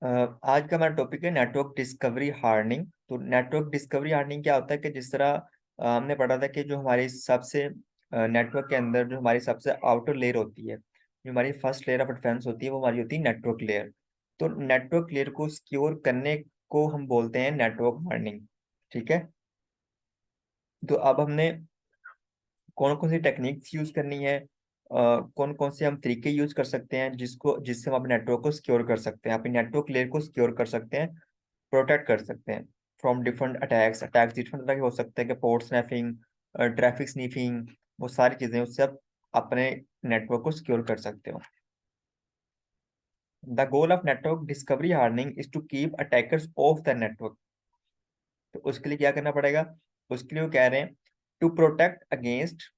आज का हमारा टॉपिक है नेटवर्क डिस्कवरी हार्डनिंग। तो नेटवर्क डिस्कवरी हार्डनिंग क्या होता है कि जिस तरह हमने पढ़ा था कि जो हमारी सबसे नेटवर्क के अंदर जो हमारी सबसे आउटर लेयर होती है, जो हमारी फर्स्ट लेयर ऑफ डिफेंस होती है, वो हमारी होती है नेटवर्क लेयर। तो नेटवर्क लेयर को सिक्योर करने को हम बोलते हैं नेटवर्क हार्डनिंग। ठीक है। तो अब हमने कौन कौन सी टेक्निक्स यूज करनी है, कौन कौन से हम तरीके यूज कर सकते हैं जिससे हम अपने नेटवर्क को सिक्योर कर सकते हैं, अपनी नेटवर्क लेयर को सिक्योर कर सकते हैं, प्रोटेक्ट कर सकते हैं from different attacks. Attacks different तरह के हो सकते हैं कि पोर्ट स्नैफिंग, ट्रैफिक स्नीफिंग, वो सारी चीजें, उससे आप अपने नेटवर्क को सिक्योर कर सकते हो। The goal of network discovery hardening is to keep attackers off the network. तो उसके लिए क्या करना पड़ेगा? उसके लिए वो कह रहे हैं to protect against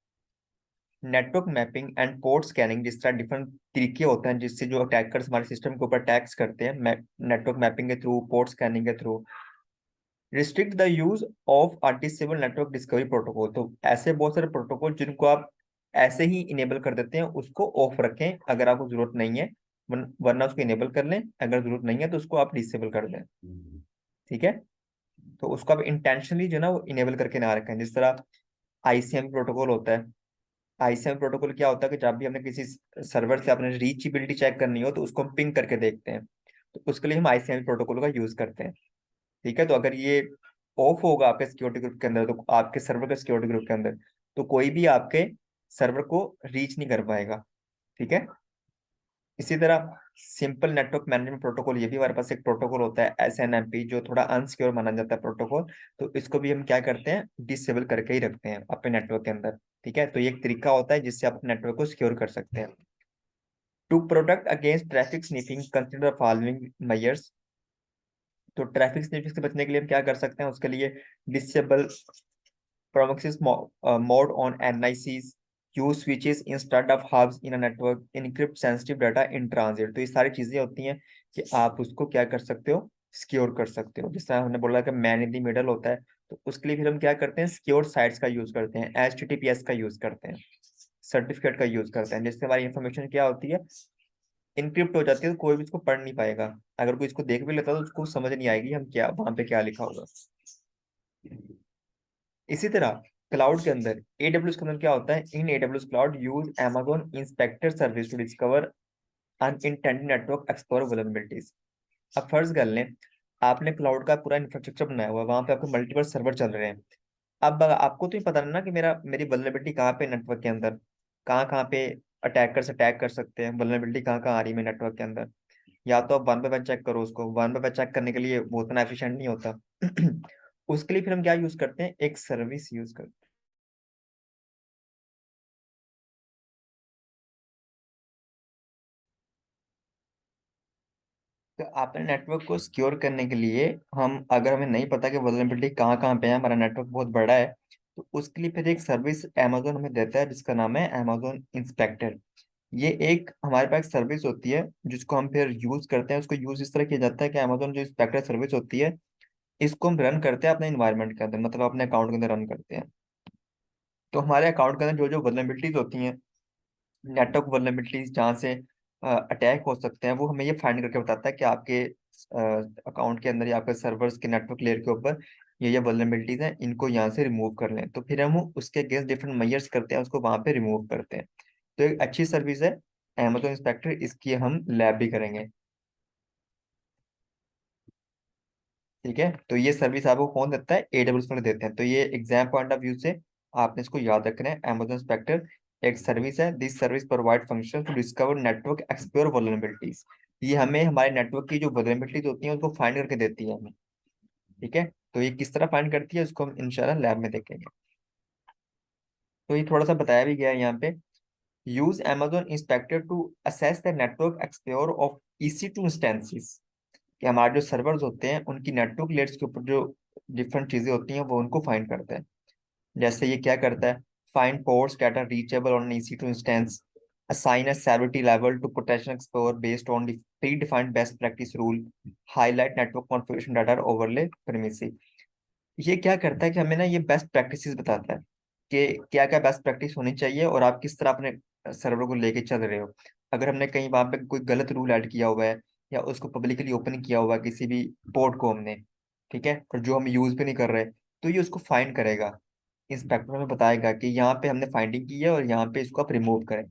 network mapping and port scanning. जिस तरह डिफरेंट तरीके होते हैं जिससे जो अटैकर्स हमारे सिस्टम के ऊपर अटैक्स करते हैं, नेटवर्क मैपिंग के थ्रू, पोर्ट स्कैनिंग के through. Restrict the use of disable network discovery protocol. तो ऐसे बहुत सारे प्रोटोकॉल जिनको आप ऐसे ही इनेबल कर देते हैं, उसको ऑफ रखें अगर आपको जरूरत नहीं है, वरना उसको इनेबल कर लें, अगर जरूरत नहीं है तो उसको आप डिसेबल कर दें। ठीक है। तो उसको आप इंटेंशनली जो ना वो इनेबल करके ना रखें। जिस तरह आईसीएम प्रोटोकॉल होता है। आईसीएम प्रोटोकॉल क्या होता है कि जब भी हमने किसी सर्वर से अपने रीचेबिलिटी चेक करनी हो तो उसको हम पिंग करके देखते हैं। तो उसके लिए हम आईसीएम प्रोटोकॉल का यूज करते हैं। ठीक है। तो अगर ये ऑफ होगा आपके सिक्योरिटी ग्रुप के अंदर, तो आपके सर्वर के सिक्योरिटी ग्रुप के अंदर, तो कोई भी आपके सर्वर को रीच नहीं कर पाएगा। ठीक है। इसी तरह सिंपल नेटवर्क मैनेजमेंट प्रोटोकॉल, ये भी हमारे पास एक प्रोटोकॉल होता है एसएनएमपी, जो थोड़ा अनसिक्योर माना जाता है प्रोटोकॉल। तो इसको भी हम क्या करते हैं, डिसेबल करके ही रखते हैं अपने नेटवर्क के अंदर। ठीक है। तो ये एक तरीका होता है जिससे आप अपने नेटवर्क को सिक्योर कर सकते हैं। To protect against traffic sniffing consider following measures. तो ट्रैफिक स्निफिंग से बचने के लिए हम क्या कर सकते हैं? उसके लिए disable promises mode on NICs, use switches instead of hubs in a network, encrypt sensitive data in transit। तो ये सारी चीजें होती हैं कि आप उसको क्या कर सकते हो, सिक्योर कर सकते हो। जिस तरह हमने बोला कि मैन इन द मिडल होता है, तो उसके लिए फिर हम क्या करते हैं, सिक्योर साइट्स का यूज करते हैं, HTTPS का यूज करते हैं, सर्टिफिकेट का यूज करते हैं, जिससे हमारी इंफॉर्मेशन क्या होती है, इनक्रिप्ट हो जाती है, तो कोई भी इसको पढ़ नहीं पाएगा। अगर कोई इसको देख भी लेता है तो उसको समझ नहीं आएगी हम क्या वहां पे क्या लिखा होगा। इसी तरह क्लाउड के अंदर, एडब्ल्यूएस के अंदर क्या होता है, in AWS cloud use Amazon inspector service to discover unintended network explore vulnerabilities. अब फर्ज कर लें आपने क्लाउड का पूरा इंफ्रास्ट्रक्चर बनाया हुआ है, वहां पे आपके मल्टीपल सर्वर चल रहे हैं। अब आपको तो ही पता नहीं ना कि मेरी वल्नरेबिलिटी कहाँ पे नेटवर्क के अंदर, कहाँ कहाँ पे अटैकर्स अटैक कर सकते हैं, वल्नरेबिलिटी कहाँ कहाँ आ रही है नेटवर्क के अंदर। या तो आप वन बाय वन चेक करो उसको, वन बाय वन चेक करने के लिए वो उतना एफिशिएंट नहीं होता। उसके लिए फिर हम क्या यूज करते हैं, एक सर्विस यूज करते हैं। तो अपने नेटवर्क को सिक्योर करने के लिए हम, अगर हमें नहीं पता कि वल्नरेबिलिटी कहाँ कहाँ पे है, हमारा नेटवर्क बहुत बड़ा है, तो उसके लिए फिर एक सर्विस अमेजोन हमें देता है जिसका नाम है अमेजोन इंस्पेक्टर। ये एक हमारे पास सर्विस होती है जिसको हम फिर यूज करते हैं। उसको यूज इस तरह किया जाता है कि अमेजोन जो इंस्पेक्टर सर्विस होती है, इसको हम रन करते हैं अपने इन्वायरमेंट के अंदर, मतलब अपने अकाउंट के अंदर रन करते हैं। तो हमारे अकाउंट के अंदर जो जो वल्नरेबिलिटीज होती हैं, नेटवर्क वल्नरेबिलिटीज जहाँ से अटैक हो सकते हैं, वो हमें ये फाइंड करके बताता है कि आपके अकाउंट के अंदर या आपके सर्वर्स के नेटवर्क लेयर के ऊपर ये वल्नरेबिलिटीज हैं, इनको यहाँ से रिमूव कर लें। तो फिर हम उसके अगेंस्ट डिफरेंट मेजर्स करते हैं, उसको वहां पे रिमूव करते हैं। तो एक अच्छी सर्विस है Amazon इंस्पेक्टर, इसकी हम लैब भी करेंगे। ठीक है। तो ये सर्विस आपको कौन देता है, AWS वाले देते हैं। तो ये एग्जाम पॉइंट ऑफ व्यू से आपने इसको याद रखना है। Amazon इंस्पेक्टर एक सर्विस है, this service provide function to discover network explore vulnerabilities. ये हमें हमारे नेटवर्क की जो वल्नरेबिलिटीज होती हैं उसको फाइंड करके देती है हमें। ठीक है। तो ये किस तरह फाइंड करती है उसको हम इंशाल्लाह लैब में देखेंगे। तो ये थोड़ा सा बताया भी गया है यहाँ पे। Use Amazon inspector to assess the network explore of EC2 instances. कि हमारे जो सर्वर्स होते हैं उनकी नेटवर्क लेयर्स के ऊपर जो डिफरेंट चीजें होती हैं वो उनको फाइंड करता है। जैसे ये क्या करता है, find ports that are reachable on EC2 instance, assign a severity level to protection explorer based on the predefined best practice rule, highlight network configuration that are overlay permissive। ये क्या करता है कि हमें ना ये बेस्ट प्रैक्टिसेस बताता है कि क्या क्या बेस्ट प्रैक्टिस होनी चाहिए और आप किस तरह अपने सर्वर को लेके चल रहे हो। अगर हमने कहीं वहां पे कोई गलत रूल ऐड किया हुआ है या उसको पब्लिकली ओपन किया हुआ है किसी भी पोर्ट को हमने, ठीक है, और जो हम यूज भी नहीं कर रहे, तो ये उसको फाइंड करेगा। इंस्पेक्टर हमें बताएगा कि यहाँ पे हमने फाइंडिंग की है और यहाँ पे इसको आप रिमूव करें,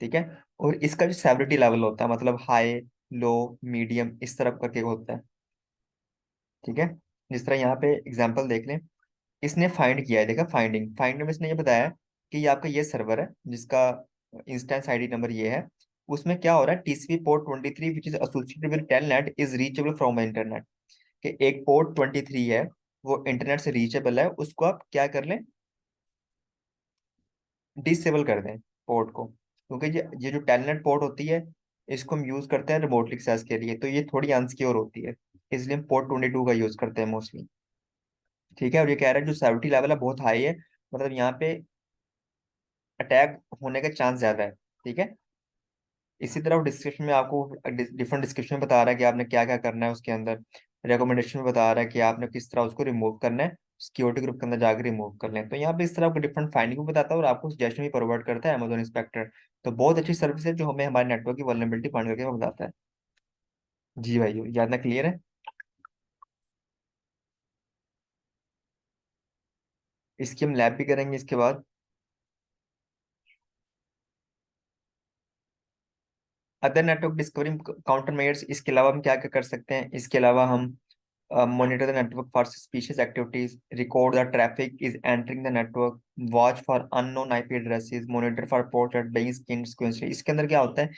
ठीक है। और इसका जो सेवरिटी लेवल होता है, मतलब हाई, लो, मीडियम, इस तरह करके होता है, ठीक है। जिस तरह यहाँ पे एग्जांपल देख लें, इसने फाइंड किया है, देखा फाइंडिंग, फाइंड में इसने ये बताया कि ये आपका ये सर्वर है जिसका इंस्टेंस आईडी नंबर ये है। उसमें क्या हो रहा है, TCP port 23 which is associated with telnet is reachable from internet, कि एक पोर्ट 23 है, वो इंटरनेट से रीचेबल है, उसको आप क्या कर लें, डिसेबल कर दें पोर्ट को, क्योंकि ये जो टेलनेट पोर्ट होती है, इसको हम यूज करते हैं रिमोटली एक्सेस के लिए, तो ये थोड़ी अनसिक्योर होती है, इसलिए हम पोर्ट 22 का यूज करते हैं मोस्टली, ठीक है। और ये कह रहा है जो सिक्योरिटी लेवल है बहुत हाई है, मतलब यहाँ पे अटैक होने का चांस ज्यादा है, ठीक है। इसी तरह डिस्क्रिप्शन में आपको डिफरेंट डिस्क्रिप्शन बता रहा है कि आपने क्या क्या करना है उसके अंदर, रिकमेंडेशन में बता रहा है कि आपने किस तरह उसको रिमूव करना है, सिक्योरिटी ग्रुप के अंदर जाकर रिमूव कर लें। तो यहाँ पे इस तरह आपको डिफरेंट फाइंडिंग भी बताता है और आपको सजेशन भी प्रोवाइड करता है अमेजोन इंस्पेक्टर। तो बहुत अच्छी सर्विस है जो हमें हमारे नेटवर्क की वल्नरेबिलिटी फाइंड करके वो बताता है। जी भाई, याद ना, क्लियर है। इसकी हम लैब भी करेंगे इसके बाद। Other network discovery counter measures, इसके अलावा हम क्या क्या कर सकते हैं, इसके अलावा हम monitor the network for suspicious activities, record the traffic is entering the network, watch for unknown IP addresses, monitor for ports that being scanned sequentially। इसके अंदर क्या होता है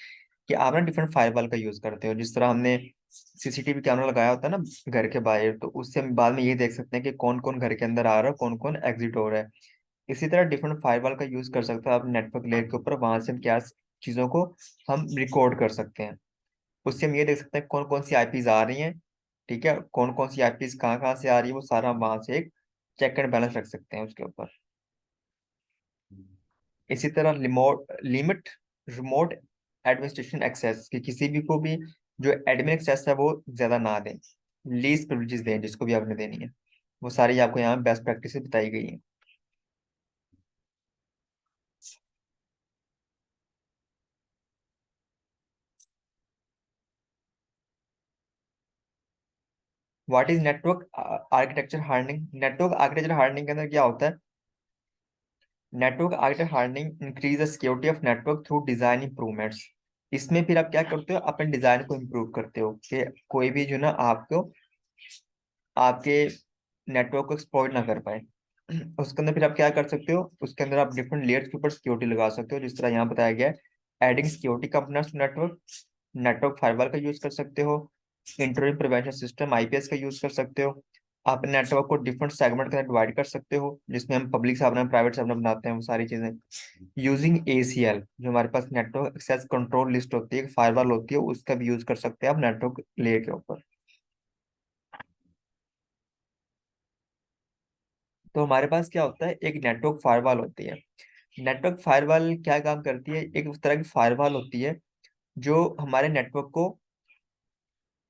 कि आप ना डिफरेंट फायरवॉल का यूज करते हो, जिस तरह हमने सीसीटीवी कैमरा लगाया होता है ना घर के बाहर, तो उससे हम बाद में ये देख सकते हैं कि कौन कौन घर के अंदर आ रहा है, कौन कौन एग्जिट हो रहा है। इसी तरह डिफरेंट फायरवॉल का यूज कर सकते हो आप नेटवर्क लेयर के ऊपर, वहां से हम क्या चीजों को हम रिकॉर्ड कर सकते हैं। उससे हम ये देख सकते हैं कौन कौन सी आईपीज आ रही हैं, ठीक है, कौन कौन सी आईपीज कहाँ कहाँ से आ रही है, वो सारा हम वहां से एक चेक एंड बैलेंस रख सकते हैं उसके ऊपर। इसी तरह लिमिट रिमोट एडमिनिस्ट्रेशन एक्सेस, कि किसी भी को भी जो एडमिन एक्सेस है वो ज्यादा ना दें, लीस्ट प्रिविलेजेस दें जिसको भी आपने देनी है, वो सारी आपको यहाँ बेस्ट प्रैक्टिस बताई गई है। What is network architecture hardening, network architecture hardening के अंदर क्या होता है, network architecture hardening increase the security of network through design improvements. इसमें फिर आप क्या करते हो, अपने डिजाइन को इम्प्रूव करते हो कि कोई भी जो ना आपको आपके नेटवर्क को एक्सप्लॉइट ना कर पाए। उसके अंदर फिर आप क्या कर सकते हो, उसके अंदर आप डिफरेंट लेयर्स के ऊपर सिक्योरिटी लगा सकते हो, जिस तरह यहाँ बताया गया है, adding security components to network, network firewall का यूज कर सकते हो, इंट्रूजन प्रिवेंशन सिस्टम आईपीएस का यूज कर सकते हो, आप नेटवर्क को डिफरेंट सेगमेंट के अंदर डिवाइड कर सकते हो, जिसमें हम पब्लिक से अपना प्राइवेट से अपना बनाते हैं वो सारी चीजें। यूजिंग एसीएल, जो हमारे पास नेटवर्क एक्सेस कंट्रोल लिस्ट होती है, फायरवॉल होती है, उसका भी यूज कर सकते हैं आप नेटवर्क लेयर के ऊपर। तो हमारे पास क्या होता है, एक नेटवर्क फायरवॉल होती है। नेटवर्क फायरवॉल क्या काम करती है, एक उस तरह की फायरवॉल होती है जो हमारे नेटवर्क को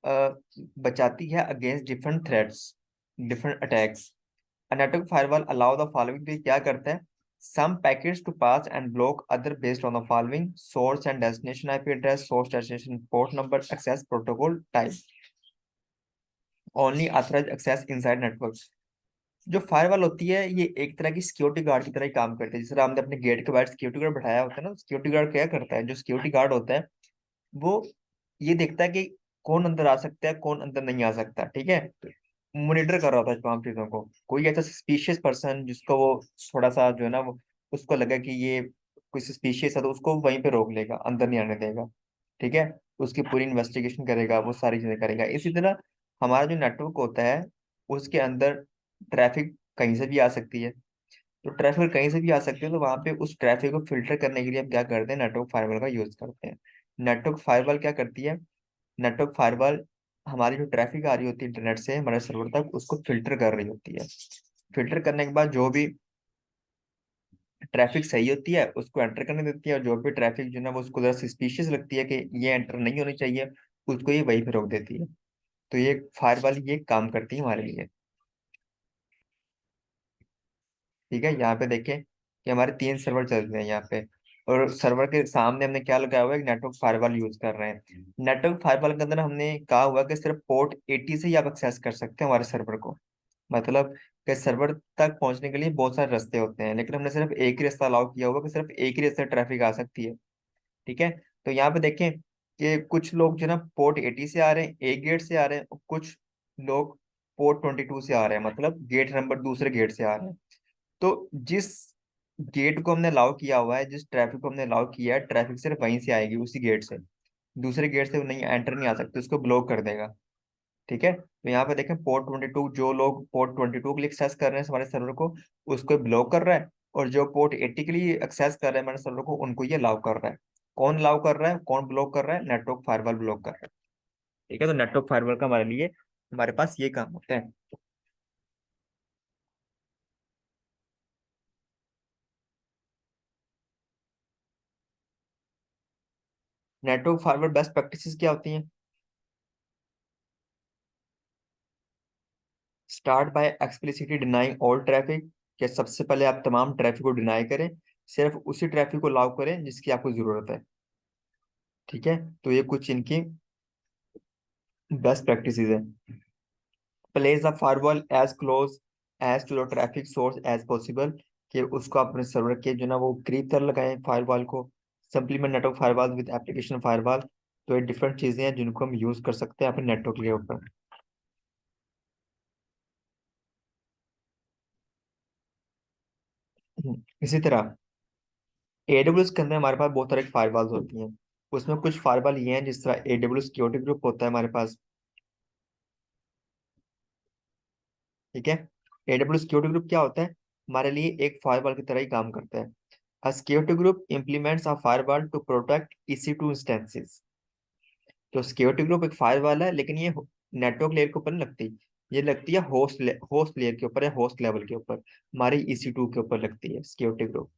अ, बचाती है against different threats, different attacks. A network firewall allow the following, तो ये क्या करता है, some packets to pass and block other based on the following: source and destination IP address, source destination port number, access protocol type, only authorized access inside network। जो firewall होती है ये एक तरह की सिक्योरिटी गार्ड की तरह ही काम करती है, जिस तरह हमने अपने गेट के बाहर सिक्योरिटी गार्ड बैठाया होता है ना, सिक्योरिटी गार्ड क्या करता है, जो सिक्योरिटी गार्ड होता है वो ये देखता है कि कौन अंदर आ सकता है, कौन अंदर नहीं आ सकता, ठीक है। मॉनिटर कर रहा था तमाम चीजों को, कोई ऐसा सस्पिशियस पर्सन जिसको वो थोड़ा सा जो है ना वो उसको लगा कि ये कोई सस्पिशियस है, तो उसको वहीं पे रोक लेगा, अंदर नहीं आने देगा, ठीक है। उसकी पूरी इन्वेस्टिगेशन करेगा, वो सारी चीजें करेगा। इसी तरह हमारा जो नेटवर्क होता है उसके अंदर ट्रैफिक कहीं से भी आ सकती है, तो ट्रैफिक कहीं से भी आ सकती है, तो वहां पे उस ट्रैफिक को फिल्टर करने के लिए हम क्या करते हैं, नेटवर्क फायरवॉल का यूज करते हैं। नेटवर्क फायरवॉल क्या करती है, नेटवर्क फायरवॉल हमारी जो ट्रैफिक आ रही होती है इंटरनेट से हमारे सर्वर तक, उसको फिल्टर कर रही होती है। फिल्टर करने के बाद जो भी ट्रैफिक सही होती है उसको एंटर करने देती है, और जो भी ट्रैफिक जो है ना वो उसको जरा सस्पिशियस लगती है कि ये एंटर नहीं होनी चाहिए, उसको ये वहीं पे रोक देती है। तो ये फायरवॉल ये काम करती है हमारे लिए, ठीक है। यहाँ पे देखें कि हमारे 3 सर्वर चल रहे हैं यहाँ पे, और सर्वर के सामने हमने क्या लगाया हुआ है, नेटवर्क फायरवॉल यूज कर रहे हैं। नेटवर्क फायरवॉल के अंदर हमने कहा हुआ कि सिर्फ पोर्ट 80 से ही आप एक्सेस कर सकते हैं हमारे सर्वर को। मतलब कि सर्वर तक पहुंचने के लिए बहुत सारे रास्ते होते हैं, लेकिन हमने सिर्फ एक ही रास्ता अलाउ किया हुआ कि सिर्फ एक ही रास्ते से ट्रैफिक आ सकती है। ठीक है। तो यहाँ पे देखें कि कुछ लोग जो ना पोर्ट 80 से आ रहे हैं, एक गेट से आ रहे हैं, और कुछ लोग पोर्ट 22 से आ रहे हैं, मतलब गेट नंबर दूसरे गेट से आ रहे हैं। तो जिस गेट को हमने अलाउ किया हुआ है, जिस ट्रैफिक को हमने अलाउ किया है, ट्रैफिक सिर्फ वहीं से आएगी, उसी गेट से। दूसरे गेट से वो नहीं एंटर नहीं आ सकते, उसको ब्लॉक कर देगा। ठीक है। तो यहाँ पे देखें पोर्ट 22, जो लोग पोर्ट 22 के लिए एक्सेस कर रहे हैं हमारे सर्वर को, उसको ब्लॉक कर रहा है। और जो पोर्ट 80 के लिए एक्सेस कर रहे हैं हमारे सर्वर को, उनको ये अलाउ कर रहा है। कौन अलाउ कर रहा है, कौन ब्लॉक कर रहा है? नेटवर्क फायरवॉल ब्लॉक कर रहा है। ठीक है। तो नेटवर्क फायरवॉल का हमारे लिए, हमारे पास ये काम होता है। नेटवर्क फायरवॉल बेस्ट प्रैक्टिसेस क्या होती हैं? Start by explicitly denying all traffic, कि सबसे पहले आप तमाम ट्रैफिक को डिनाई करें, सिर्फ उसी ट्रैफिक को अलाउ करें जिसकी आपको जरूरत है। ठीक है। तो ये कुछ इनकी बेस्ट प्रैक्टिसेस है। Place the firewall as close as to the traffic source as possible, कि उसको अपने सर्वर के जो ना वो करीब तर लगाएं फायरवॉल को। Supplement network firewall with application firewall. तो ये डिफरेंट चीजें हैं जिनको हम यूज कर सकते हैं अपने नेटवर्क के ऊपर। इसी तरह एडब्ल्यूएस के अंदर हमारे पास बहुत सारे फायरवॉल्स होती हैं। उसमें कुछ फायरवॉल ये हैं, जिस तरह एडब्ल्यूएस सिक्योरिटी ग्रुप होता है हमारे पास। ठीक है। एडब्ल्यूएस सिक्योरिटी ग्रुप क्या होता है? हमारे लिए एक फायरवॉल की तरह ही काम करता है। A security group implements a firewall to protect EC2 instances। तो सिक्योरिटी ग्रुप एक फायरवॉल है, लेकिन ये नेटवर्क लेयर के ऊपर नहीं लगती। ये लगती है होस्ट लेयर के ऊपर या होस्ट लेवल के ऊपर, हमारी EC2 के ऊपर लगती है सिक्योरिटी ग्रुप।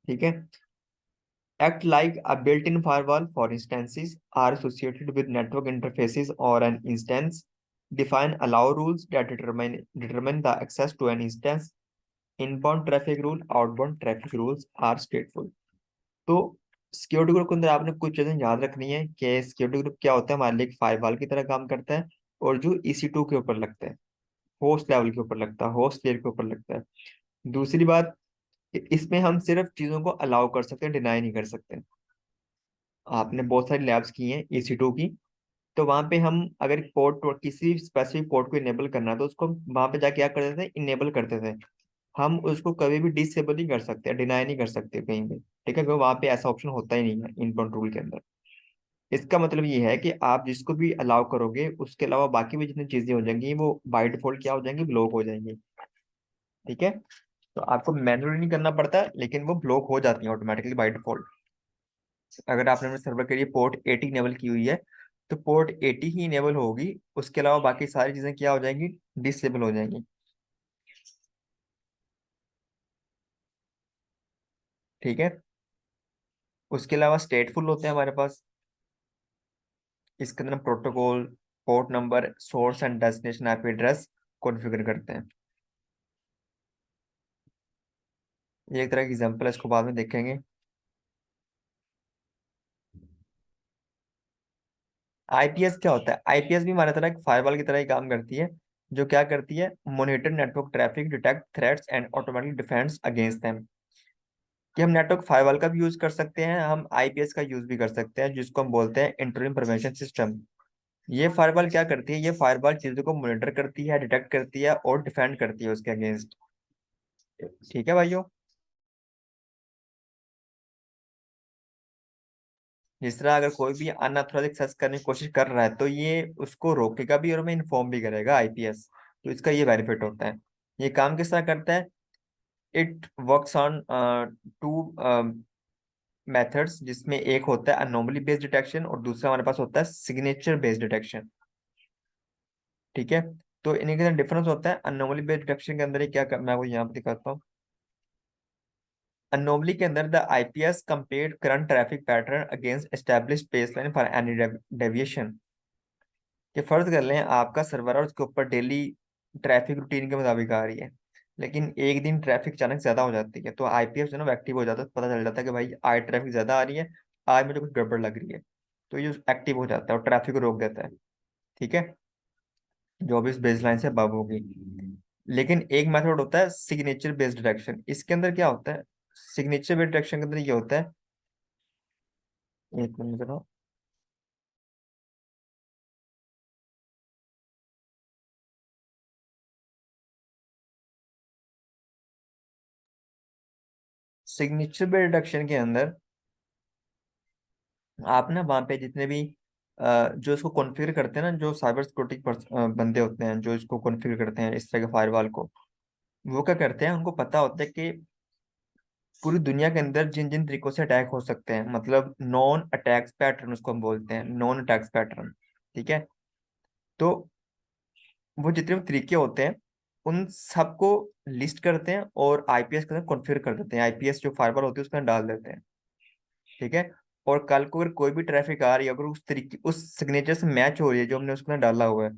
ठीक है। Act like a built-in firewall for instances are associated with network interfaces or an instance. Define allow rules that determine the access to an instance. Inbound traffic rule, outbound traffic rules are stateful। तो security group के अंदर आपने कुछ चीजें याद रखनी है कि सिक्योरिटी ग्रुप क्या होता है, हमारे लिए एक फायरवॉल की तरह काम करता है। और जो EC2 के ऊपर लगता है, होस्ट लेवल के ऊपर लगता है, होस्ट लेयर के ऊपर लगता है। दूसरी बात, कि इसमें हम सिर्फ चीजों को अलाउ कर सकते हैं, डिनाई नहीं कर सकते। आपने बहुत सारी लैब्स की हैं EC2 की, तो वहां पे हम अगर किसी स्पेसिफिक पोर्ट को इनेबल करना है, तो उसको वहां पे जाके क्या करते थे, इनेबल करते थे। हम उसको कभी भी डिसेबल नहीं कर सकते, डिनाई नहीं कर सकते कहीं पे। ठीक है, क्योंकि वहां पे ऐसा ऑप्शन होता ही नहीं है इनबाउंड रूल के अंदर। इसका मतलब ये है कि आप जिसको भी अलाउ करोगे, उसके अलावा बाकी भी जितनी चीजें हो जाएंगी, वो बाय डिफॉल्ट क्या हो जाएंगी, ब्लॉक हो जाएंगी। ठीक है। तो आपको मैन्युअली नहीं करना पड़ता, लेकिन वो ब्लॉक हो जाती है ऑटोमेटिकली बाय डिफॉल्ट। अगर आपने अपने सर्वर के लिए पोर्ट 80 इनेबल की हुई है, तो पोर्ट 80 ही इनेबल होगी, उसके अलावा बाकी सारी चीजें क्या हो जाएंगी, डिसेबल हो जाएंगी। ठीक है। उसके अलावा स्टेटफुल होते हैं हमारे पास। इसके अंदर हम protocol, port number, source and destination IP address configure करते हैं। ये एक तरह की एग्जांपल है, इसको बाद में देखेंगे। आईपीएस क्या होता है? आईपीएस भी हमारे तरह एक फायरवॉल की तरह ही काम करती है। जो क्या करती है, monitor network traffic, detect threats and automatic defence against them. कि हम नेटवर्क फायरवॉल का भी यूज कर सकते हैं, हम आईपीएस का यूज भी कर सकते हैं, जिसको हम बोलते हैं इंट्रूजन प्रिवेंशन सिस्टम। ये फायरवॉल क्या करती है, ये फायरवॉल चीजों को मॉनिटर करती है, डिटेक्ट करती है और डिफेंड करती है उसके अगेंस्ट। ठीक है भाइयों। जिस तरह अगर कोई भी अनऑथराइज एक्सेस करने की कोशिश कर रहा है, तो ये उसको रोकेगा भी और हमें इन्फॉर्म भी करेगा आईपीएस। तो इसका ये बेनिफिट होता है। ये काम किस तरह करता है? It works on two methods, जिसमें एक होता है अनोमली बेस्ड डिटेक्शन और दूसरा हमारे पास होता है सिग्नेचर बेस्ड डिटेक्शन। ठीक है। तो इनके अंदर डिफरेंस होता है। अनोमली बेस्ड डिटेक्शन के अंदर ये मैं आपको यहाँ पे दिखाता हूँ। अनोमली के अंदर the IPS compare current traffic pattern against established baseline for any deviation. कि फर्ज कर लें आपका सर्वर और उसके ऊपर डेली ट्रैफिक रूटीन के मुताबिक आ रही है। लेकिन एक दिन ट्रैफिक अचानक ज्यादा हो जाती है तो आईपीएस जो है ना एक्टिव हो जाता है, पता चल जाता है कि भाई आज ट्रैफिक ज्यादा आ रही है, आज मुझे कुछ गड़बड़ लग रही है। तो ये एक्टिव हो जाता है और ट्रैफिक को रोक देता है। ठीक है, जो भी इस बेसलाइन से above होगी। लेकिन एक मेथड होता है सिग्नेचर बेस्ड डिटेक्शन, इसके अंदर क्या होता है? सिग्नेचर बेस्ड डिटेक्शन के अंदर ये होता है, एक मिनट जरा। सिग्नेचर बेस्ड डिटेक्शन के अंदर आप ना वहाँ पे जितने भी जो इसको कॉन्फ़िगर करते हैं ना, जो साइबर सिक्योरिटी बंदे होते हैं जो इसको कॉन्फ़िगर करते हैं इस तरह के फायरवॉल को, वो क्या करते हैं, उनको पता होता है कि पूरी दुनिया के अंदर जिन जिन तरीकों से अटैक हो सकते हैं, मतलब नॉन अटैक्स पैटर्न उसको हम बोलते हैं, नॉन अटैक्स पैटर्न। ठीक है, तो वो जितने भी तरीके होते हैं उन सबको लिस्ट करते हैं और आईपीएस के अंदर कॉन्फ़िगर कर देते हैं, आईपीएस जो फायरवॉल होती है उसके अंदर डाल देते हैं। ठीक है, और कल को अगर कोई भी ट्रैफिक आ रही है, अगर उस तरीके उस सिग्नेचर से मैच हो रही है जो हमने उसके अंदर डाला हुआ है,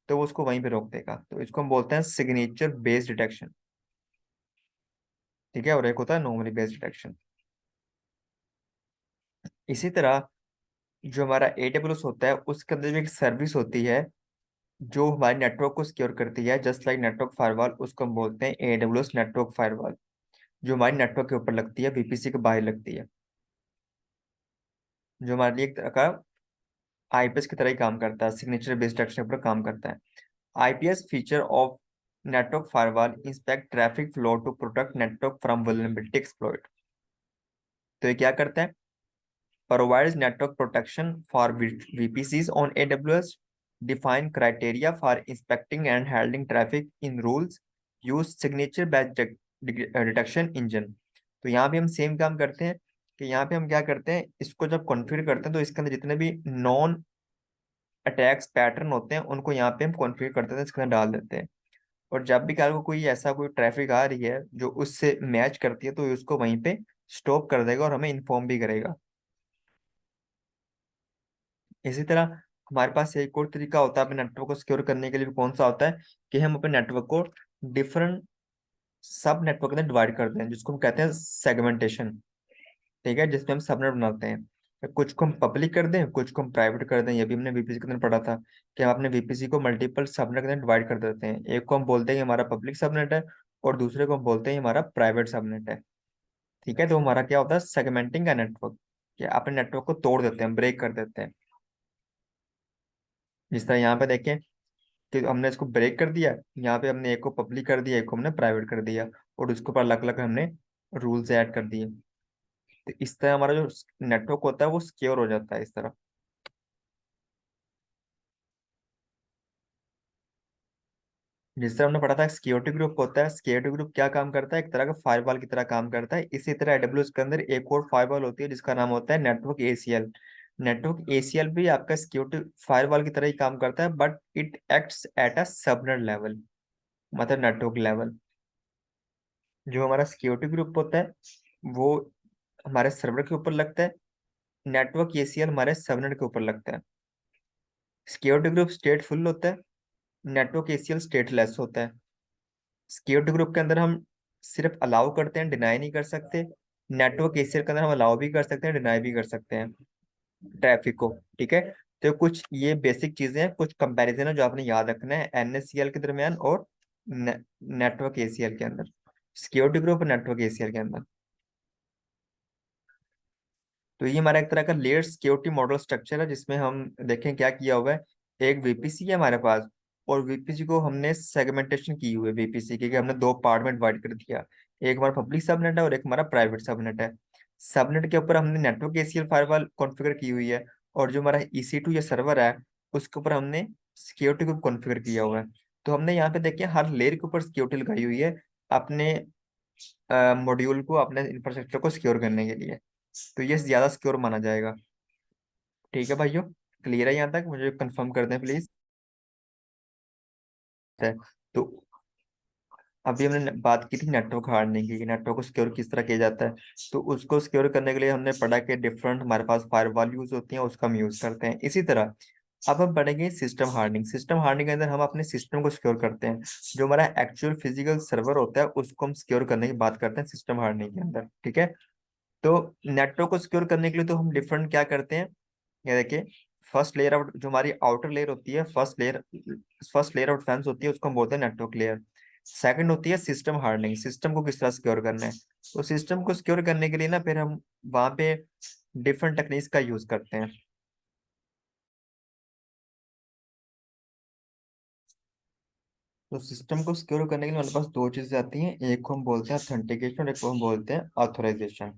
तो वो उसको वहीं पे रोक देगा। तो इसको हम बोलते हैं सिग्नेचर बेस्ड डिटेक्शन। ठीक है, और एक होता है नॉर्मली बेस्ड डिटेक्शन। इसी तरह जो हमारा एडब्ल्यूएस होता है उसके अंदर भी एक सर्विस होती है जो हमारे नेटवर्क को सिक्योर करती है, जस्ट लाइक नेटवर्क फायरवॉल, उसको हम बोलते हैं एडब्ल्यूएस नेटवर्क फायरवॉल, जो हमारी नेटवर्क के ऊपर लगती है, वीपीसी के बाहर लगती है, जो हमारे लिए एक तरह का आईपीएस की तरह ही काम करता है, सिग्नेचर बेस्ड डिटेक्शन पर काम करता है। IPS feature of network firewall inspect traffic flow to protect network from vulnerability exploit. तो ये क्या करता है? provides network protection for VPCs on AWS, define criteria for inspecting and handling traffic in rules, use signature batch detection engine। तो यहाँ भी हम same काम करते हैं कि यहाँ पे हम क्या करते हैं, इसको जब कॉन्फ़िगर करते हैं तो इसके अंदर जितने भी नॉन अटैक्स पैटर्न होते हैं उनको यहाँ पे हम कॉन्फ़िगर करते हैं, इसके अंदर डाल देते हैं। और जब भी कल को कोई ऐसा कोई ट्रैफिक आ रही है जो उससे मैच करती है तो ये उसको वहीं पे स्टॉप कर देगा और हमें इन्फॉर्म भी करेगा। इसी तरह हमारे पास एक और तरीका होता है अपने नेटवर्क को सिक्योर करने के लिए, कौन सा होता है कि हम अपने नेटवर्क को डिफरेंट सब नेटवर्क में डिवाइड करते हैं, जिसको हम कहते हैं सेगमेंटेशन। ठीक है, जिसमें हम सबनेट बनाते हैं, कुछ को हम पब्लिक कर दें, कुछ को हम प्राइवेट कर दें। ये भी हमने वीपीसी के अंदर पढ़ा था कि हम अपने वीपीसी को मल्टीपल सबनेट के अंदर डिवाइड कर देते हैं। एक को हम बोलते हैं कि हमारा पब्लिक सबनेट है और दूसरे को हम बोलते हैं हमारा प्राइवेट सबनेट है। ठीक है, तो हमारा क्या होता है, सेगमेंटिंग का नेटवर्क, कि अपने नेटवर्क को तोड़ देते हैं, ब्रेक कर देते हैं। जिस तरह यहाँ पे देखें कि हमने इसको ब्रेक कर दिया, यहाँ पे हमने एक को पब्लिक कर दिया, एक को हमने प्राइवेट कर दिया, और उसके ऊपर अलग अलग हमने रूल्स ऐड कर दिए। तो इस तरह हमारा जो नेटवर्क होता है वो सिक्योर हो जाता है इस तरह। जिस तरह हमने पढ़ा था सिक्योरिटी ग्रुप होता है, सिक्योरिटी ग्रुप क्या काम करता है, एक तरह का फायरवॉल की तरह काम करता है। इसी तरह एडब्ल्यूएस के अंदर एक और फायरवॉल होती है जिसका नाम होता है नेटवर्क एसीएल। नेटवर्क एसीएल भी आपका सिक्योरिटी फायरवॉल की तरह ही काम करता है, but it acts at a subnet level, मतलब नेटवर्क लेवल। जो हमारा सिक्योरिटी ग्रुप होता है वो हमारे सर्वर के ऊपर लगता है, नेटवर्क एसीएल हमारे सबनेट के ऊपर लगता है। सिक्योरिटी ग्रुप स्टेटफुल होता है, नेटवर्क एसीएल स्टेटलेस होता है। सिक्योरिटी ग्रुप के अंदर हम सिर्फ अलाउ करते हैं, डिनाई नहीं कर सकते। नेटवर्क एसीएल के अंदर हम अलाउ भी कर सकते हैं, डिनाई भी कर सकते हैं ट्रैफिक को। ठीक है, तो कुछ ये बेसिक चीजें हैं, कुछ कंपैरिजन है जो आपने याद रखना है एनएससीएल के दरमियान और नेटवर्क एसीएल के अंदर, सिक्योरिटी ग्रुप और नेटवर्क एसीएल के अंदर। तो ये हमारा एक तरह का लेयर सिक्योरिटी मॉडल स्ट्रक्चर है जिसमें हम देखें क्या किया हुआ है। एक वीपीसी है हमारे पास, और वीपीसी को हमने सेगमेंटेशन की हुई है वीपीसी की, कि हमने दो पार्ट में डिवाइड कर दिया। एक हमारा पब्लिक सबनेट है और एक हमारा प्राइवेट सबनेट है। सबनेट के ऊपर हमने नेटवर्क एसीएल फायरवॉल कॉन्फ़िगर की हुई है, और जो हमारा EC2 या सर्वर है उसके ऊपर हमने सिक्योरिटी को कॉन्फ़िगर किया हुआ है। तो हमने यहाँ पे देखिए हर लेयर के ऊपर सिक्योरिटी लगाई हुई है अपने मॉड्यूल को, अपने इंफ्रास्ट्रक्चर को सिक्योर करने के लिए। तो ये ज्यादा सिक्योर माना जाएगा। ठीक है भाइयों, क्लियर है यहाँ तक? मुझे कंफर्म कर दें प्लीज। तो अभी हमने बात की थी नेटवर्क हार्डनिंग की, नेटवर्क को सिक्योर किस तरह किया जाता है। तो उसको सिक्योर करने के लिए हमने पढ़ा कि डिफरेंट हमारे पास फायरवॉल यूज होती हैं, उसका हम यूज करते हैं। इसी तरह अब हम पढ़ेंगे सिस्टम हार्डनिंग। सिस्टम हार्डनिंग के अंदर हम अपने सिस्टम को सिक्योर करते हैं। जो हमारा एक्चुअल फिजिकल सर्वर होता है उसको हम सिक्योर करने की बात करते हैं सिस्टम हार्डनिंग के अंदर, ठीक है। तो नेटवर्क को सिक्योर करने के लिए तो हम डिफरेंट क्या करते हैं, ये देखिए। फर्स्ट लेयर आउट, जो हमारी आउटर लेयर होती है, फर्स्ट लेयर ऑफ डिफेंस होती है, उसको हम बोलते हैं नेटवर्क लेयर। सेकंड होती है सिस्टम हार्डनिंग, सिस्टम को किस तरह सिक्योर करना है। तो सिस्टम को सिक्योर करने के लिए ना फिर हम वहां पे डिफरेंट टेक्निक्स का यूज करते हैं। तो सिस्टम को सिक्योर करने के लिए हमारे पास दो चीजें आती हैं, एक को हम बोलते हैं ऑथेंटिकेशन और एक को हम बोलते हैं ऑथराइजेशन।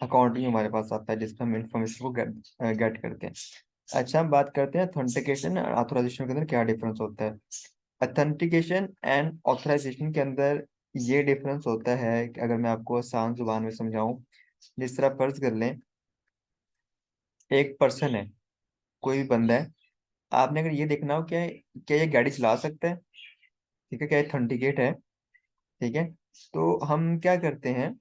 अकाउंटिंग हमारे पास आता है जिसमें हम इंफॉर्मेशन को गेट करते हैं। अच्छा, हम बात करते हैं ऑथेंटिकेशन और ऑथराइजेशन के अंदर क्या डिफरेंस होता है। ऑथेंटिकेशन एंड ऑथराइजेशन के अंदर ये डिफरेंस होता है कि अगर मैं आपको आसान जुबान में समझाऊं, जिस तरह फर्ज कर लें, एक पर्सन है, कोई भी बंदा है, आपने अगर ये देखना हो क्या क्या ये गाड़ी चला सकता है, ठीक है, क्या ऑथेंटिकेट है, ठीक है। तो हम क्या करते हैं,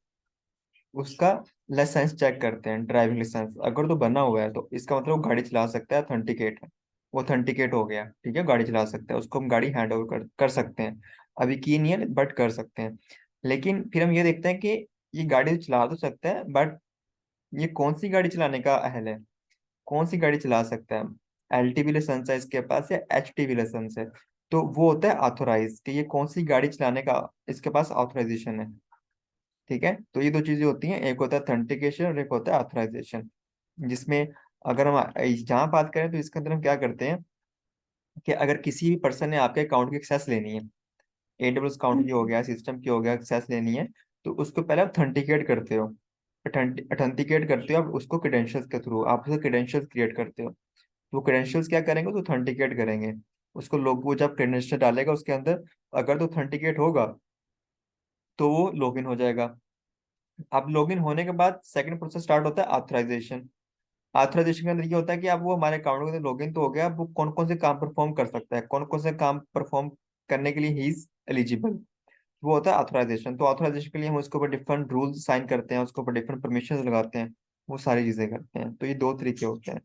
उसका लाइसेंस चेक करते हैं, ड्राइविंग लाइसेंस अगर तो बना हुआ है तो इसका मतलब वो गाड़ी चला सकता है, ऑथेंटिकेट है। वो ऑथेंटिकेट हो गया, ठीक है, गाड़ी चला सकता है, उसको हम गाड़ी हैंड ओवर कर सकते हैं। अभी की नहीं है बट कर सकते हैं। लेकिन फिर हम ये देखते हैं कि ये गाड़ी तो चला तो सकता है, बट ये कौन सी गाड़ी चलाने का अहल है, कौन सी गाड़ी चला सकता है। एलटीवी लाइसेंस है इसके पास या एचटीवी लाइसेंस है। तो वो होता है ऑथोराइज, कि ये कौन सी गाड़ी चलाने का इसके पास ऑथराइजेशन है, ठीक है। तो ये दो चीजें होती हैं, एक होता है ऑथेंटिकेशन और एक होता है ऑथराइजेशन। जिसमें अगर हम जहाँ बात करें तो इसके अंदर हम क्या करते हैं कि अगर किसी भी पर्सन ने आपके अकाउंट की एक्सेस लेनी है, एडब्ल्यूएस अकाउंट की हो गया, सिस्टम की हो गया, एक्सेस लेनी है, तो उसको पहले ऑथेंटिकेट करते हो। ऑथेंटिकेट करते हो आप उसको क्रेडेंशियल्स के थ्रू, आप उसको क्रेडेंशियल्स क्रिएट करते हो। वो क्रेडेंशियल्स क्या करेंगे, तो ऑथेंटिकेट करेंगे उसको। लोग वो जब क्रेडेंशियल डालेगा उसके अंदर, अगर तो ऑथेंटिकेट होगा तो वो लॉगिन हो जाएगा। अब लॉगिन होने के बाद सेकंड प्रोसेस स्टार्ट होता है ऑथराइजेशन। ऑथराइजेशन के अंदर ये होता है कि अब वो हमारे अकाउंट के अंदर लॉगिन तो हो गया, अब वो कौन कौन से काम परफॉर्म कर सकता है, कौन कौन से काम परफॉर्म करने के लिए ही इज एलिजिबल, वो होता है ऑथराइजेशन। तो ऑथराइजेशन के लिए हम उसके ऊपर डिफरेंट रूल्स साइन करते हैं, उसके ऊपर डिफरेंट परमिशन लगाते हैं, वो सारी चीजें करते हैं। तो ये दो तरीके होते हैं।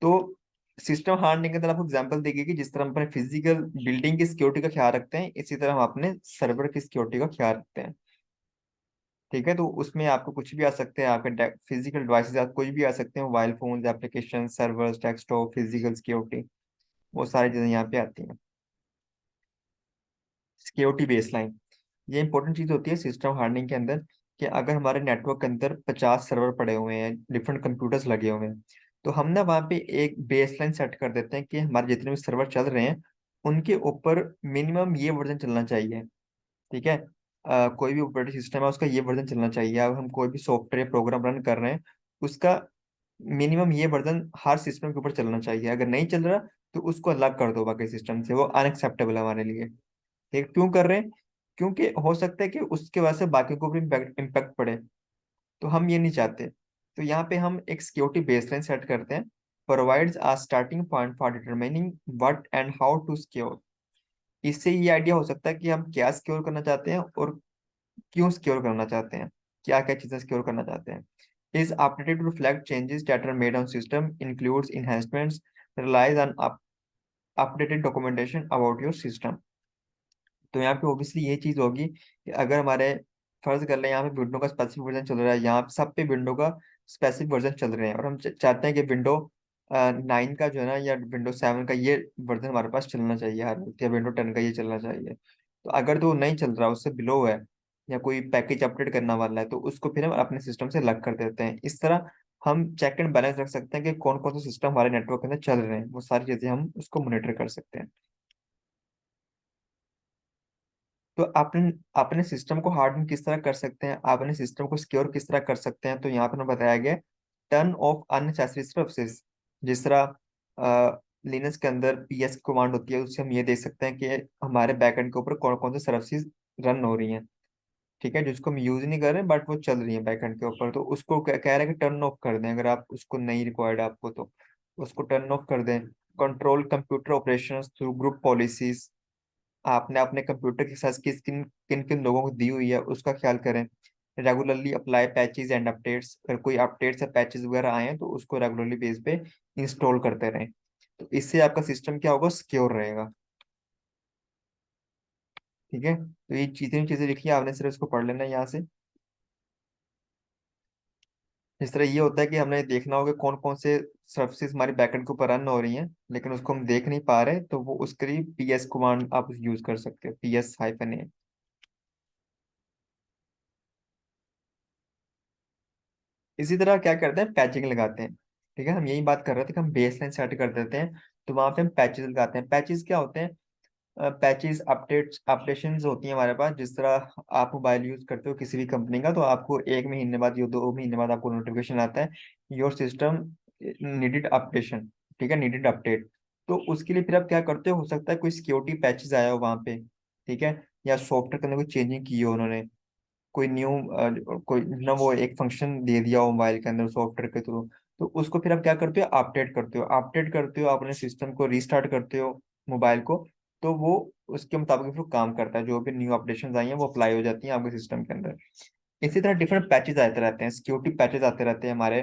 तो सिस्टम हार्डनिंग के अंदर आपको एग्जांपल देगी कि जिस तरह हम अपने फिजिकल बिल्डिंग की सिक्योरिटी का ख्याल रखते हैं, इसी तरह हम अपने सर्वर की सिक्योरिटी का ख्याल रखते हैं, ठीक है। तो उसमें आपको कुछ भी आ सकते हैं, आपके फिजिकल डिवाइसेस आप कोई भी आ सकते हैं, mobile phone, application, servers, desktop, physical security, वो सारी चीजें यहाँ पे आती हैं। सिक्योरिटी बेसलाइन, ये इंपॉर्टेंट चीज होती है सिस्टम हार्डनिंग के अंदर, कि अगर हमारे नेटवर्क के अंदर 50 सर्वर पड़े हुए हैं, डिफरेंट कंप्यूटर्स लगे हुए हैं, तो हम ना वहाँ पे एक बेसलाइन सेट कर देते हैं कि हमारे जितने भी सर्वर चल रहे हैं उनके ऊपर मिनिमम ये वर्जन चलना चाहिए, ठीक है। कोई भी ऑपरेटिंग सिस्टम है उसका ये वर्जन चलना चाहिए। अब हम कोई भी सॉफ्टवेयर प्रोग्राम रन कर रहे हैं, उसका मिनिमम ये वर्जन हर सिस्टम के ऊपर चलना चाहिए। अगर नहीं चल रहा तो उसको अलग कर दो बाकी सिस्टम से, वो अनएक्सेप्टेबल है हमारे लिए। ये क्यों कर रहे हैं, क्योंकि हो सकता है कि उसके वजह से बाकी को भी इम्पैक्ट पड़े, तो हम ये नहीं चाहते। तो यहाँ पे हम एक सिक्योरिटी बेसलाइन सेट करते हैं, provides a starting point for determining what and how to secure. इससे ये आइडिया हो सकता है कि हम क्या सिक्योर करना चाहते हैं और क्यों सिक्योर करना चाहते हैं, क्या क्या चीजें सिक्योर करना चाहते हैं। Is updated to reflect changes that are made on system, includes enhancements, relies on updated documentation about your system। तो यहाँ पे ऑब्वियसली ये चीज होगी कि अगर हमारे फर्ज कर ले यहाँ पे विंडो का स्पेसिफिक वर्जन चल रहा है, यहाँ पे सब पे विंडो का स्पेसिफिक वर्जन चल रहे हैं, और हम चाहते हैं कि विंडो 9 का जो है ना या विंडो 7 का ये वर्जन हमारे पास चलना चाहिए हर वक्त, या विंडो 10 का ये चलना चाहिए। तो अगर तो नहीं चल रहा, उससे बिलो है, या कोई पैकेज अपडेट करना वाला है, तो उसको फिर हम अपने सिस्टम से अलग कर देते हैं। इस तरह हम चेक एंड बैलेंस रख सकते हैं कि कौन कौन से सिस्टम हमारे नेटवर्क के अंदर चल रहे हैं, वो सारी चीजें हम उसको मॉनिटर कर सकते हैं। तो अपने अपने सिस्टम को हार्डन किस तरह कर सकते हैं, अपने सिस्टम को सिक्योर किस तरह कर सकते हैं, तो यहाँ पर हमें बताया गया टर्न ऑफ अननेसेसरी सर्विसेज। जिस तरह लिनक्स के अंदर पीएस कमांड होती है, उससे हम ये देख सकते हैं कि हमारे बैकएंड के ऊपर कौन कौन से सर्विसेज रन हो रही हैं, ठीक है, जिसको हम यूज नहीं कर रहे बट वो चल रही है बैकएंड के ऊपर। तो उसको कह रहे हैं कि टर्न ऑफ कर दें, अगर आप उसको नहीं रिक्वायर्ड आपको तो उसको टर्न ऑफ कर दें। Control computer operations through group policies, आपने अपने कंप्यूटर की एक्सेस किन किन किन लोगों को दी हुई है उसका ख्याल करें। Regularly apply patches and updates, अगर कोई अपडेट्स या पैचेस वगैरह आए हैं तो उसको रेगुलरली बेस पे इंस्टॉल करते रहें। तो इससे आपका सिस्टम क्या होगा, सिक्योर रहेगा। ठीक है, तो ये चीजें चीजें लिखी है, आपने सिर्फ इसको पढ़ लेना है यहाँ से। इस तरह ये होता है कि हमने देखना होगा कौन कौन से सर्विसेज हमारे बैकएंड के ऊपर रन हो रही हैं, लेकिन उसको हम देख नहीं पा रहे, तो वो उसके लिए पीएस कमांड आप यूज कर सकते हो, PS-A। इसी तरह क्या करते हैं, पैचिंग लगाते हैं। ठीक है, हम यही बात कर रहे थे कि हम बेसलाइन सेट कर देते हैं, तो वहां पे हम पैचेस लगाते हैं। पैचेस क्या होते हैं, पैचेस अपडेट्स अपडेशंस होती हैं हमारे पास। जिस तरह आप मोबाइल यूज करते हो किसी भी कंपनी का, तो आपको 1 महीने बाद या 2 महीने बाद आपको नोटिफिकेशन आता है, योर सिस्टम नीडेड अपडेशन। ठीक है, नीडेड अपडेट। तो उसके लिए फिर आप क्या करते हो सकता है कोई सिक्योरिटी पैचेस आया हो वहां पे। ठीक है, या सॉफ्टवेयर के अंदर कोई चेंजिंग की हो उन्होंने, कोई न्यू कोई ना वो एक फंक्शन दे दिया हो मोबाइल के अंदर सॉफ्टवेयर के थ्रू। तो उसको फिर आप क्या करते हो, अपडेट करते हो, अपडेट करते हो अपने सिस्टम को, रीस्टार्ट करते हो मोबाइल को। तो वो उसके मुताबिक फिर काम करता है, जो भी न्यू अपडेशन आई हैं वो अप्लाई हो जाती हैं आपके सिस्टम के अंदर। इसी तरह डिफरेंट पैचेज आते रहते हैं, सिक्योरिटी पैचेज आते रहते हैं हमारे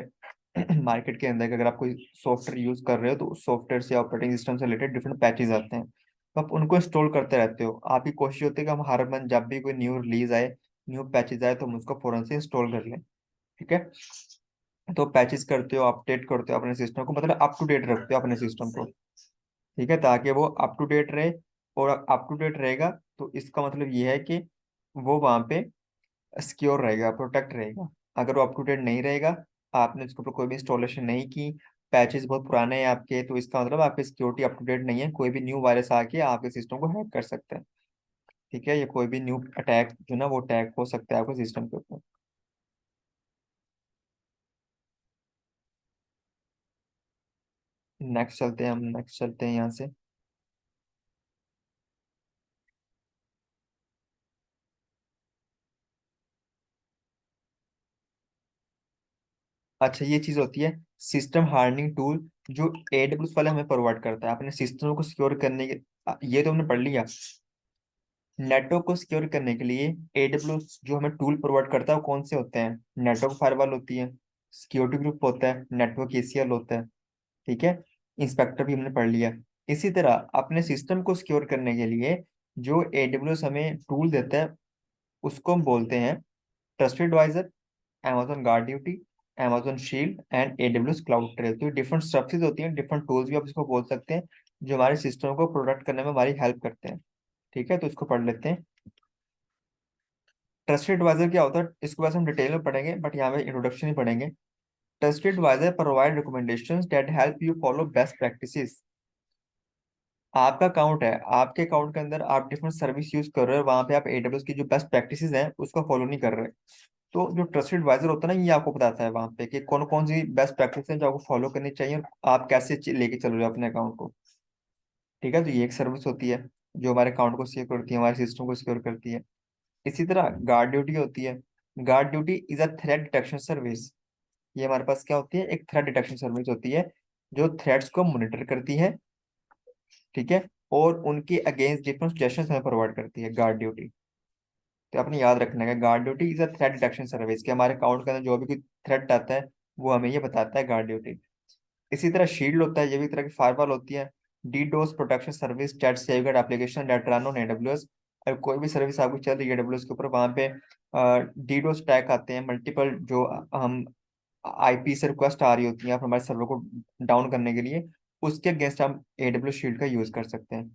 मार्केट के अंदर, कि अगर आप कोई सॉफ्टवेयर यूज कर रहे हो तो उस सॉफ्टवेयर से, ऑपरेटिंग सिस्टम से रिलेटेड डिफरेंट पैचेज आते हैं, तो आप उनको इंस्टॉल करते रहते हो। आपकी कोशिश होती है कि हम हर मंथ जब भी कोई न्यू रिलीज आए, न्यू पैचेज आए, तो हम उसको फौरन से इंस्टॉल कर लें। ठीक है, तो पैचेज करते हो, अपडेट करते हो अपने सिस्टम को, मतलब अप टू डेट रखते हो अपने सिस्टम को। ठीक है, ताकि वो अप टू डेट रहे। और अप टू डेट रहेगा तो इसका मतलब ये है कि वो वहां पे सिक्योर रहेगा, प्रोटेक्ट रहेगा। अगर वो अप टू डेट नहीं रहेगा, आपने उसके ऊपर कोई भी इंस्टॉलेशन नहीं की, पैचेस बहुत पुराने हैं आपके, तो इसका मतलब आपकी सिक्योरिटी अप टू डेट नहीं है, कोई भी न्यू वायरस आके आपके सिस्टम को हैक कर सकता है। ठीक है, ये कोई भी न्यू अटैक जो ना वो अटैक हो सकता है आपके सिस्टम के ऊपर। नेक्स्ट चलते हैं, हम नेक्स्ट चलते हैं यहाँ से। अच्छा, ये चीज होती है सिस्टम हार्डनिंग टूल, जो AWS वाले हमें प्रोवाइड करता है अपने सिस्टम को सिक्योर करने के। ये तो हमने पढ़ लिया। नेटवर्क को सिक्योर करने के लिए AWS जो हमें टूल प्रोवाइड करता है वो कौन से होते हैं, नेटवर्क फायरवॉल होती है, सिक्योरिटी ग्रुप होता है, नेटवर्क ACL होता है। ठीक है, इंस्पेक्टर भी हमने पढ़ लिया। इसी तरह अपने सिस्टम को सिक्योर करने के लिए जो AWS हमें टूल देता है, उसको हम बोलते हैं trusted advisor, Amazon guard duty, Amazon shield and AWS cloud trail. तो डिफरेंट सर्विसेज होती हैं, डिफरेंट टूल्स भी आप इसको बोल सकते हैं, जो हमारे सिस्टम को प्रोटेक्ट करने में हमारी हेल्प करते हैं। ठीक है, तो इसको पढ़ लेते हैं। ट्रस्टेड एडवाइजर क्या होता है, इसके बाद हम डिटेल में पढ़ेंगे, बट यहाँ पे इंट्रोडक्शन ही पढ़ेंगे। Trusted advisor provide recommendations that help you follow best practices. आपका अकाउंट है, आपके अकाउंट के अंदर आप डिफरेंट सर्विस यूज कर रहे हो, वहां पे आप AWS की जो बेस्ट प्रैक्टिसेस हैं उसको फॉलो नहीं कर रहे। तो जो ट्रस्टेड एडवाइजर होता है ना, ये आपको बताता है वहां पे कि कौन कौन सी बेस्ट प्रैक्टिस है जो आपको फॉलो करनी चाहिए, और आप कैसे लेके चल रहे हो अपने अकाउंट को। ठीक है, तो ये एक सर्विस होती है जो हमारे अकाउंट को सिक्योर करती है, हमारे सिस्टम को सिक्योर करती है। इसी तरह गार्ड ड्यूटी होती है। Guard duty is a threat detection service. ये हमारे पास क्या होती है, एक थ्रेट डिटेक्शन सर्विस होती है, जो थ्रेट्स को मॉनिटर करती है। ठीक है, और उनके अगेंस्ट डिफरेंट सजेशन हमें प्रोवाइड करती है गार्ड ड्यूटी। तो आपने याद रखना है, guard duty is a threat detection service, के हमारे अकाउंट के अंदर जो भी कोई थ्रेट आता है वो हमें ये बताता है, गार्ड ड्यूटी। इसी तरह शील्ड होता है, ये भी एक तरह की फायरवॉल होती है, DDoS protection service that safeguard application that run on AWS। और कोई भी सर्विस आपकी चल रही है AWS के ऊपर, वहां पे डीडोस अटैक आते हैं मल्टीपल, जो हम IP से रिक्वेस्ट आ रही होती है आप हमारे सर्वर को डाउन करने के लिए, उसके अगेंस्ट हम AWS शील्ड का यूज कर सकते हैं।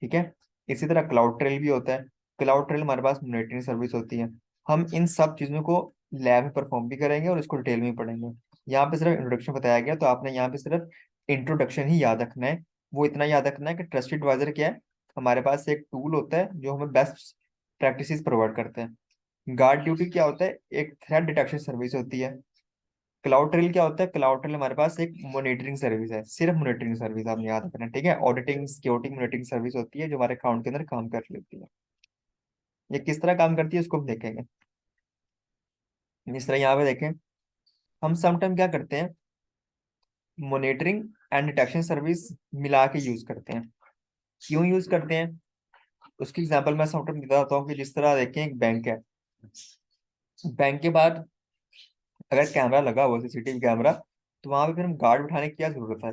ठीक है, इसी तरह क्लाउड ट्रेल भी होता है। क्लाउड ट्रेल हमारे पास मॉनिटरिंग सर्विस होती है। हम इन सब चीजों को लैब में परफॉर्म भी करेंगे और इसको डिटेल में भी पढ़ेंगे। यहाँ पे सिर्फ इंट्रोडक्शन बताया गया, तो आपने यहाँ पे सिर्फ इंट्रोडक्शन ही याद रखना है। वो इतना याद रखना है कि ट्रस्टेड एडवाइजर क्या है, हमारे पास एक टूल होता है जो हमें बेस्ट प्रैक्टिसेस प्रोवाइड करते हैं। गार्ड ड्यूटी क्या होता है, एक थ्रेट डिटेक्शन सर्विस होती है। क्लाउड ट्रेल क्या होता है, क्लाउड ट्रेल हमारे पास एक मॉनिटरिंग सर्विस है, सिर्फ मॉनिटरिंग सर्विस आपने याद रखना है। ठीक है, ऑडिटिंग सिक्योरिटी मॉनिटरिंग सर्विस होती है जो हमारे अकाउंट के अंदर काम कर लेती है। ये किस तरह काम करती है उसको हम देखेंगे। जिस तरह यहाँ पे देखें, हम समटाइम क्या करते हैं, मॉनिटरिंग एंड डिटेक्शन सर्विस मिला के यूज करते हैं। क्यों यूज करते हैं, उसकी एग्जांपल मैं समटाइम बताता हूँ कि जिस तरह देखें एक बैंक है, बैंक के बाद अगर कैमरा लगा हुआ CCTV कैमरा, तो वहां पे फिर हम गार्ड बिठाने की क्या जरूरत है।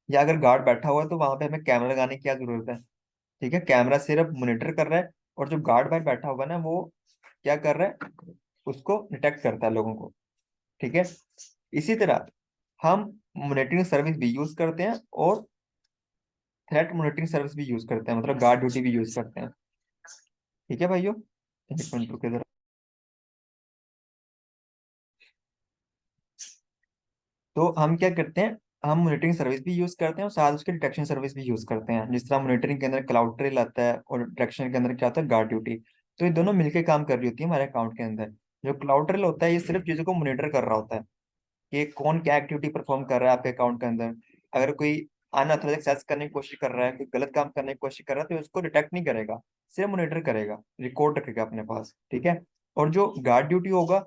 या अगर गार्ड बैठा हुआ है तो वहां पे हमें कैमरा लगाने की क्या जरूरत है? ठीक है, कैमरा सिर्फ मॉनिटर कर रहा है, और जो गार्ड बाहर बैठा हुआ है ना, वो क्या कर रहा है, उसको डिटेक्ट करता है लोगों को। ठीक है, इसी तरह हम मॉनिटरिंग सर्विस भी यूज करते हैं और थ्रेट मॉनिटरिंग सर्विस भी यूज करते हैं, मतलब गार्ड ड्यूटी भी यूज करते हैं। ठीक है भाइयों, एक मिनट रुके जरा। तो हम क्या करते हैं, हम मॉनिटरिंग सर्विस भी यूज करते हैं और साथ उसके डिटेक्शन सर्विस भी यूज करते हैं। जिस तरह मॉनिटरिंग के अंदर क्लाउड ट्रेल आता है और डिटेक्शन के अंदर क्या होता है, गार्ड ड्यूटी। तो ये दोनों मिलकर काम कर रही होती है हमारे अकाउंट के अंदर। जो क्लाउड ट्रेल होता है, ये सिर्फ चीजों को मॉनिटर कर रहा होता है कि कौन क्या एक्टिविटी परफॉर्म कर रहा है आपके अकाउंट के अंदर। अगर कोई अनऑथराइज एक्सेस करने की कोशिश कर रहा है, कोई गलत काम करने की कोशिश कर रहा है, तो उसको डिटेक्ट नहीं करेगा, सिर्फ मॉनिटर करेगा, रिकॉर्ड रखेगा अपने पास। ठीक है, और जो गार्ड ड्यूटी होगा,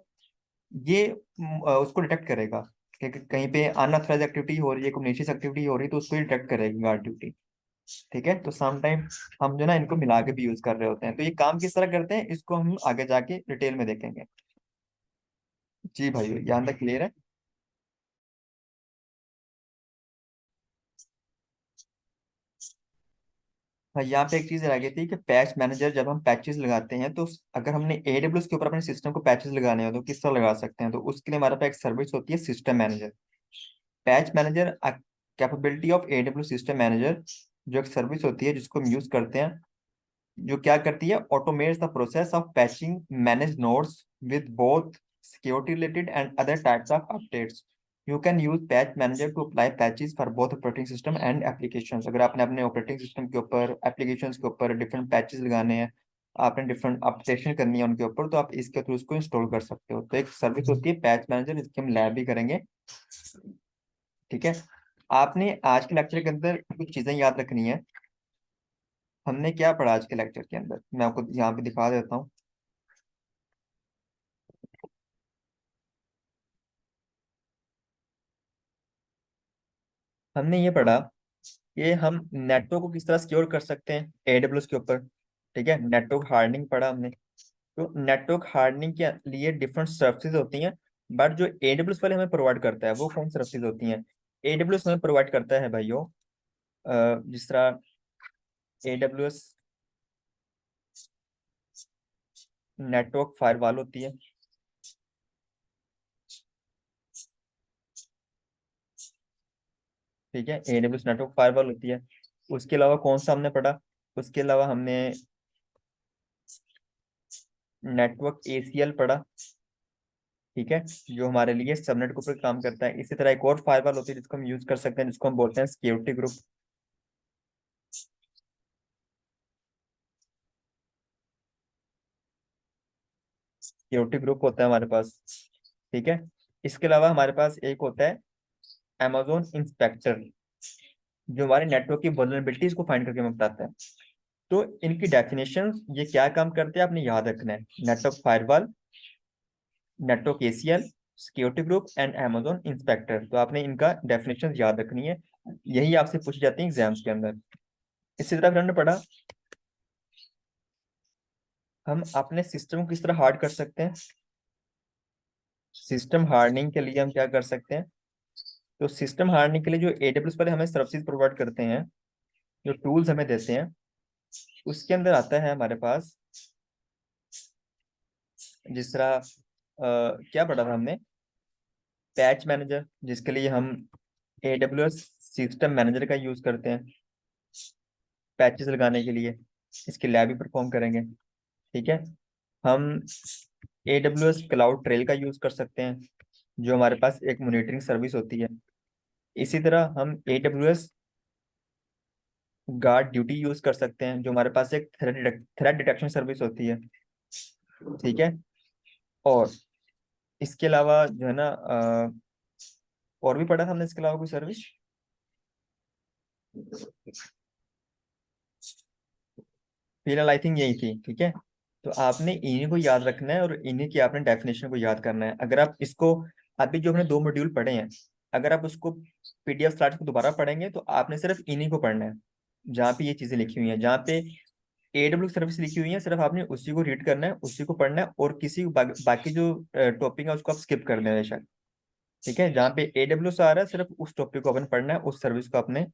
ये उसको डिटेक्ट करेगा कि कहीं पे अनऑथराइज एक्टिविटी हो रही है, कोई malicious एक्टिविटी हो रही है, तो उसको डिटेक्ट करेगी गार्ड ड्यूटी। ठीक है, तो सम टाइम हम जो ना इनको मिला के भी यूज कर रहे होते हैं। तो ये काम किस तरह करते हैं, इसको हम आगे जाके डिटेल में देखेंगे। जी भाई, यहाँ तक क्लियर है? हाँ, यहाँ पे एक चीज रह गई थी कि पैच मैनेजर, जब हम पैचेस लगाते हैं तो अगर हमने एडब्ल्यूएस के ऊपर अपने सिस्टम को पैचेस लगाने हो तो किस तरह लगा सकते हैं? तो उसके लिए हमारे पास एक सर्विस होती है, system manager. Patch manager capability of AWS system manager, जो एक सर्विस होती है जिसको हम यूज करते हैं, जो क्या करती है, automates the process of patching manage nodes with both security related and other types of updates. You can use patch manager to apply patches for both operating system and applications. अगर आपने अपने operating system के ऊपर, applications के ऊपर different patches लगाने हैं, आपने डिफरेंट अपडेशन करनी है उनके ऊपर, तो आप इसके थ्रू उसको इंस्टॉल कर सकते हो। तो एक सर्विस होती है पैच मैनेजर, इसकी हम लैब भी करेंगे। ठीक है, आपने आज के लेक्चर के अंदर कुछ चीजें याद रखनी है। हमने क्या पढ़ा आज के लेक्चर के अंदर, मैं आपको यहाँ पे दिखा देता हूँ। हमने ये पढ़ा कि हम नेटवर्क को किस तरह सिक्योर कर सकते हैं एडब्ल्यूएस के ऊपर। ठीक है, नेटवर्क हार्डनिंग पढ़ा हमने। तो नेटवर्क हार्डनिंग के लिए डिफरेंट सर्विसेज होती हैं, बट जो एडब्ल्यूएस वाले हमें प्रोवाइड करता है वो कौन सर्विसेज होती हैं? एडब्ल्यूएस हमें प्रोवाइड करता है भाइयों, जिस तरह एडब्ल्यूएस नेटवर्क फायरवॉल होती है। ठीक है, एडब्ल्यूएस नेटवर्क फायरवॉल होती है। उसके अलावा कौन सा हमने पढ़ा? उसके अलावा हमने नेटवर्क एसीएल पढ़ा। ठीक है, जो हमारे लिए सबनेट के ऊपर काम करता है। इसी तरह एक और फायरवॉल होती है जिसको हम यूज कर सकते हैं, जिसको हम बोलते हैं सिक्योरिटी ग्रुप। सिक्योरिटी ग्रुप होता है हमारे पास। ठीक है, इसके अलावा हमारे पास एक होता है Amazon इंस्पेक्टर, जो हमारे नेटवर्क की वल्नरेबिलिटीज को फाइंड करके हमें बताता है। तो इनकी डेफिनेशन, ये क्या काम करते हैं आपने याद रखना है। Network firewall, network ACL, security group and Amazon inspector. तो आपने इनका डेफिनेशन याद रखनी है, यही आपसे पूछी जाती है एग्जाम्स के अंदर। इसी तरह फिर हमने पढ़ा हम अपने सिस्टम को किस तरह हार्ड कर सकते हैं। सिस्टम हार्डनिंग के लिए हम क्या कर सकते हैं? तो सिस्टम हार्डनिंग के लिए जो एडब्ल्यूएस वाले हमें सर्विसेज प्रोवाइड करते हैं, जो टूल्स हमें देते हैं, उसके अंदर आता है हमारे पास, जिस तरह क्या पढ़ा था हमने, पैच मैनेजर, जिसके लिए हम एडब्ल्यूएस सिस्टम मैनेजर का यूज करते हैं पैचेस लगाने के लिए। इसके लैब भी परफॉर्म करेंगे। ठीक है, हम एडब्ल्यूएस क्लाउड ट्रेल का यूज कर सकते हैं, जो हमारे पास एक मॉनिटरिंग सर्विस होती है। इसी तरह हम एडब्ल्यूएस गार्ड ड्यूटी यूज कर सकते हैं, जो हमारे पास एक थ्रेट डिटेक्शन सर्विस होती है। ठीक है, और इसके अलावा जो है ना, और भी पढ़ा था हमने इसके अलावा कोई सर्विस। फिलहाल आई थिंक यही थी। ठीक है, तो आपने इन्हीं को याद रखना है और इन्हीं की आपने डेफिनेशन को याद करना है। अगर आप इसको, अभी जो हमने 2 मॉड्यूल पढ़े हैं, अगर आप उसको पीडीएफ स्लाइड को दोबारा पढ़ेंगे तो आपने सिर्फ इन्हीं को पढ़ना है, जहाँ पे ये चीजें लिखी हुई हैं, जहाँ पे एडब्ल्यू सर्विस लिखी हुई है, सिर्फ आपने उसी को रीड करना है, उसी को पढ़ना है, और किसी बाकी जो टॉपिक है उसको आप स्किप कर लें बेशक। ठीक है, जहाँ पे AWS आ रहा है सिर्फ उस टॉपिक को अपन पढ़ना है, उस सर्विस को अपने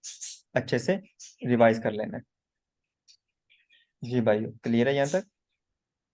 अच्छे से रिवाइज कर लेना है। जी भाई, क्लियर है यहाँ तक?